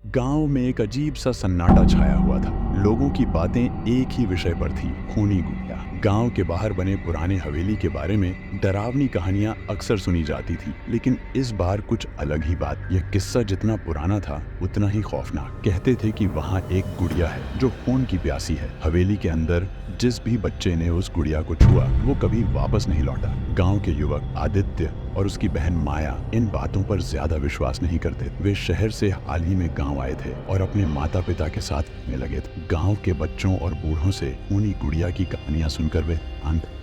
गांव में एक अजीब सा सन्नाटा छाया हुआ था। लोगों की बातें एक ही विषय पर थी, खूनी गुड़िया। गांव के बाहर बने पुराने हवेली के बारे में डरावनी कहानियां अक्सर सुनी जाती थी, लेकिन इस बार कुछ अलग ही बात। यह किस्सा जितना पुराना था उतना ही खौफनाक। कहते थे कि वहाँ एक गुड़िया है जो खून की प्यासी है। हवेली के अंदर जिस भी बच्चे ने उस गुड़िया को छुआ वो कभी वापस नहीं लौटा। गांव के युवक आदित्य और उसकी बहन माया इन बातों पर ज्यादा विश्वास नहीं करते। वे शहर से हाल ही में गांव आए थे और अपने माता पिता के साथ रहने लगे थे। गांव के बच्चों और बूढ़ों से खूनी गुड़िया की कहानियां सुनकर वे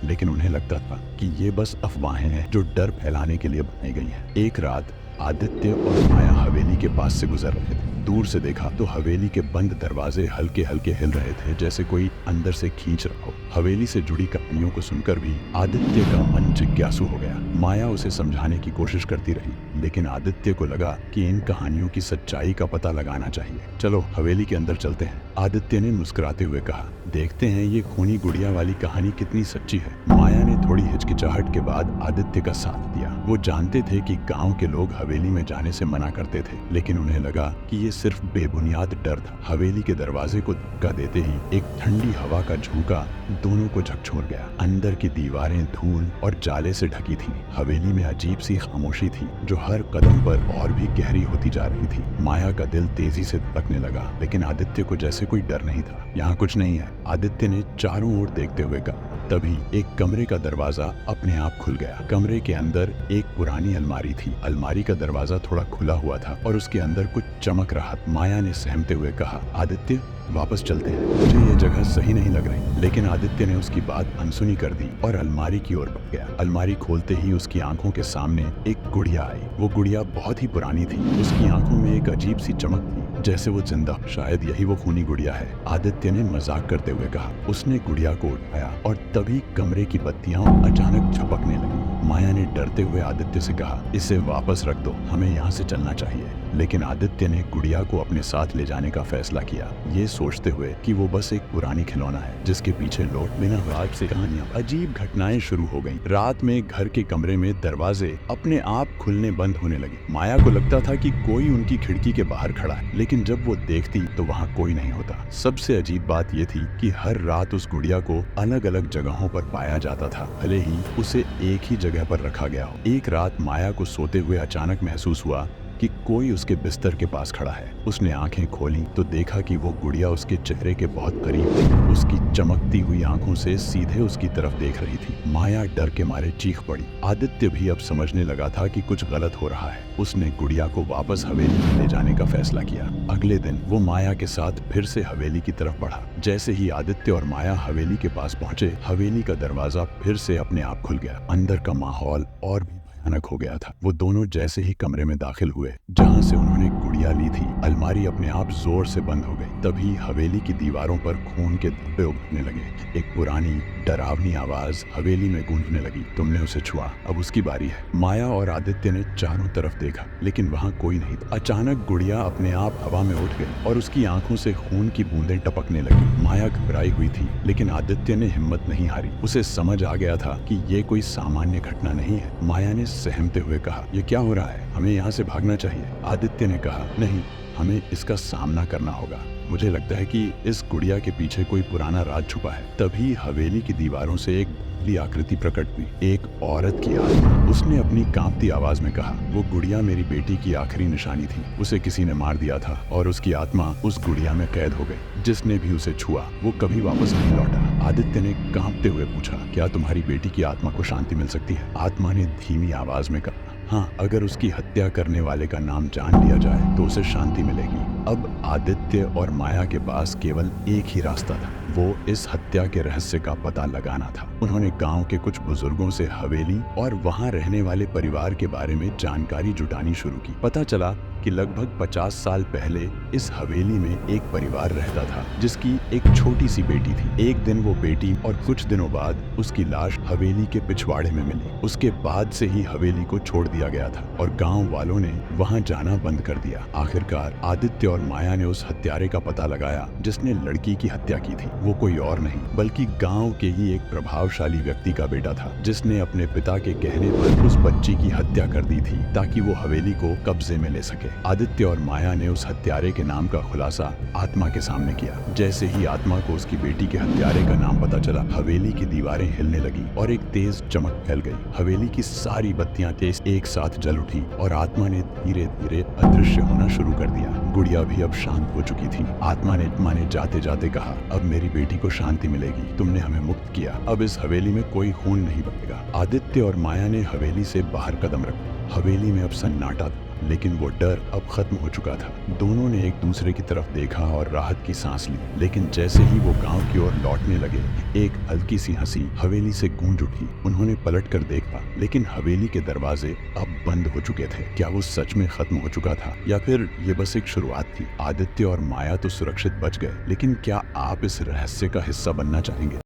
लेकिन उन्हें लगता था कि ये बस अफवाहें हैं जो डर फैलाने के लिए बनाई गई हैं। एक रात आदित्य और माया हवेली के पास से गुजर रहे थे। दूर से देखा तो हवेली के बंद दरवाजे हल्के हल्के हिल रहे थे, जैसे कोई अंदर से खींच रहा हो। हवेली से जुड़ी कहानियों को सुनकर भी आदित्य का मन जिज्ञासु हो गया। माया उसे समझाने की कोशिश करती रही, लेकिन आदित्य को लगा कि इन कहानियों की सच्चाई का पता लगाना चाहिए। चलो हवेली के अंदर चलते हैं, आदित्य ने मुस्कुराते हुए कहा। देखते हैं ये खूनी गुड़िया वाली कहानी कितनी सच्ची है। माया ने थोड़ी हिचकिचाहट के बाद आदित्य का साथ दिया। वो जानते थे कि गांव के लोग हवेली में जाने से मना करते थे, लेकिन उन्हें लगा कि ये सिर्फ बेबुनियाद डर था। हवेली के दरवाजे को धक्का देते ही एक ठंडी हवा का झोंका दोनों को झकझोर गया। अंदर की दीवारें धूल और जाले से ढकी थीं। हवेली में अजीब सी खामोशी थी जो हर कदम पर और भी गहरी होती जा रही थी। माया का दिल तेजी से धड़कने लगा, लेकिन आदित्य को जैसे कोई डर नहीं था। यहाँ कुछ नहीं है, आदित्य ने चारों ओर देखते हुए कहा। तभी एक कमरे का दरवाजा अपने आप खुल गया। कमरे के अंदर एक पुरानी अलमारी थी। अलमारी का दरवाजा थोड़ा खुला हुआ था और उसके अंदर कुछ चमक रहा। माया ने सहमते हुए कहा, आदित्य वापस चलते हैं, मुझे ये जगह सही नहीं लग रही। लेकिन आदित्य ने उसकी बात अनसुनी कर दी और अलमारी की ओर बढ़ गया। अलमारी खोलते ही उसकी आंखों के सामने एक गुड़िया आई। वो गुड़िया बहुत ही पुरानी थी। उसकी आंखों में एक अजीब सी चमक थी, जैसे वो जिंदा। शायद यही वो खूनी गुड़िया है, आदित्य ने मजाक करते हुए कहा। उसने गुड़िया को उठाया और तभी कमरे की बत्तियां अचानक झपकने लगी। माया ने डरते हुए आदित्य से कहा, इसे वापस रख दो, हमें यहाँ से चलना चाहिए। लेकिन आदित्य ने गुड़िया को अपने साथ ले जाने का फैसला किया, ये सोचते हुए कि वो बस एक पुरानी खिलौना है जिसके पीछे लौट बिना रात से कहानियां। अजीब घटनाएं शुरू हो गईं। रात में घर के कमरे में दरवाजे अपने आप खुलने बंद होने लगे। माया को लगता था कि कोई उनकी खिड़की के बाहर खड़ा है, लेकिन जब वो देखती तो वहाँ कोई नहीं होता। सबसे अजीब बात ये थी कि हर रात उस गुड़िया को अलग अलग जगहों पर पाया जाता था, भले ही उसे एक ही जगह पर रखा गया हो। एक रात माया को सोते हुए अचानक महसूस हुआ कि कोई उसके बिस्तर के पास खड़ा है। उसने आंखें खोली तो देखा कि वो गुड़िया उसके चेहरे के बहुत करीब थी। उसकी चमकती हुई आंखों से सीधे उसकी तरफ देख रही थी। माया डर के मारे चीख पड़ी। आदित्य भी अब समझने लगा था कि कुछ गलत हो रहा है। उसने गुड़िया को वापस हवेली में ले जाने का फैसला किया। अगले दिन वो माया के साथ फिर से हवेली की तरफ बढ़ा। जैसे ही आदित्य और माया हवेली के पास पहुंचे, हवेली का दरवाजा फिर से अपने आप खुल गया। अंदर का माहौल और भी भयानक हो गया था। वो दोनों जैसे ही कमरे में दाखिल हुए जहां से उन्होंने गुड़िया ली थी, अलमारी अपने आप जोर से बंद हो गई। तभी हवेली की दीवारों पर खून के धब्बे उभरने लगे। एक पुरानी डरावनी आवाज हवेली में गूंजने लगी, तुमने उसे छुआ, अब उसकी बारी है। माया और आदित्य ने चारों तरफ देखा, लेकिन वहाँ कोई नहीं था। अचानक गुड़िया अपने आप हवा में उठ गई और उसकी आंखों से खून की बूंदें टपकने लगी। माया घबराई हुई थी, लेकिन आदित्य ने हिम्मत नहीं हारी। उसे समझ आ गया था कि ये कोई सामान्य घटना नहीं है। माया ने सहमते हुए कहा, ये क्या हो रहा है, हमें यहाँ से भागना चाहिए। आदित्य ने कहा, नहीं, हमें इसका सामना करना होगा। मुझे लगता है कि इस गुड़िया के पीछे कोई पुराना राज छुपा है। तभी हवेली की दीवारों से एक धुंधली आकृति प्रकट हुई, एक औरत की आत्मा। उसने अपनी कांपती आवाज में कहा, वो गुड़िया मेरी बेटी की आखिरी निशानी थी। उसे किसी ने मार दिया था और उसकी आत्मा उस गुड़िया में कैद हो गई। जिसने भी उसे छुआ वो कभी वापस नहीं लौटा। आदित्य ने कांपते हुए पूछा, क्या तुम्हारी बेटी की आत्मा को शांति मिल सकती है? आत्मा ने धीमी आवाज में कहा, हाँ, अगर उसकी हत्या करने वाले का नाम जान लिया जाए तो उसे शांति मिलेगी। अब आदित्य और माया के पास केवल एक ही रास्ता था, वो इस हत्या के रहस्य का पता लगाना था। उन्होंने गांव के कुछ बुजुर्गों से हवेली और वहां रहने वाले परिवार के बारे में जानकारी जुटानी शुरू की। पता चला कि लगभग 50 साल पहले इस हवेली में एक परिवार रहता था जिसकी एक छोटी सी बेटी थी। एक दिन वो बेटी और कुछ दिनों बाद उसकी लाश हवेली के पिछवाड़े में मिली। उसके बाद से ही हवेली को छोड़ दिया गया था और गांव वालों ने वहां जाना बंद कर दिया। आखिरकार आदित्य और माया ने उस हत्यारे का पता लगाया जिसने लड़की की हत्या की थी। वो कोई और नहीं बल्कि गांव के ही एक प्रभावशाली व्यक्ति का बेटा था, जिसने अपने पिता के कहने पर उस बच्ची की हत्या कर दी थी ताकि वो हवेली को कब्जे में ले सके। आदित्य और माया ने उस हत्यारे के नाम का खुलासा आत्मा के सामने किया। जैसे ही आत्मा को उसकी बेटी के हत्यारे का नाम पता चला, हवेली की दीवारें हिलने लगी और एक तेज चमक फैल गई। हवेली की सारी बत्तियां तेज एक साथ जल उठी और आत्मा ने धीरे धीरे अदृश्य होना शुरू कर दिया। गुड़िया भी अब शांत हो चुकी थी। आत्मा ने जाते जाते कहा, अब मेरी बेटी को शांति मिलेगी, तुमने हमें मुक्त किया, अब इस हवेली में कोई खून नहीं बहेगा। आदित्य और माया ने हवेली से बाहर कदम रखा। हवेली में अब सन्नाटा था, लेकिन वो डर अब खत्म हो चुका था। दोनों ने एक दूसरे की तरफ देखा और राहत की सांस ली। लेकिन जैसे ही वो गांव की ओर लौटने लगे, एक हल्की सी हंसी हवेली से गूंज उठी। उन्होंने पलट कर देखा, लेकिन हवेली के दरवाजे अब बंद हो चुके थे। क्या वो सच में खत्म हो चुका था या फिर ये बस एक शुरुआत थी? आदित्य और माया तो सुरक्षित बच गए, लेकिन क्या आप इस रहस्य का हिस्सा बनना चाहेंगे?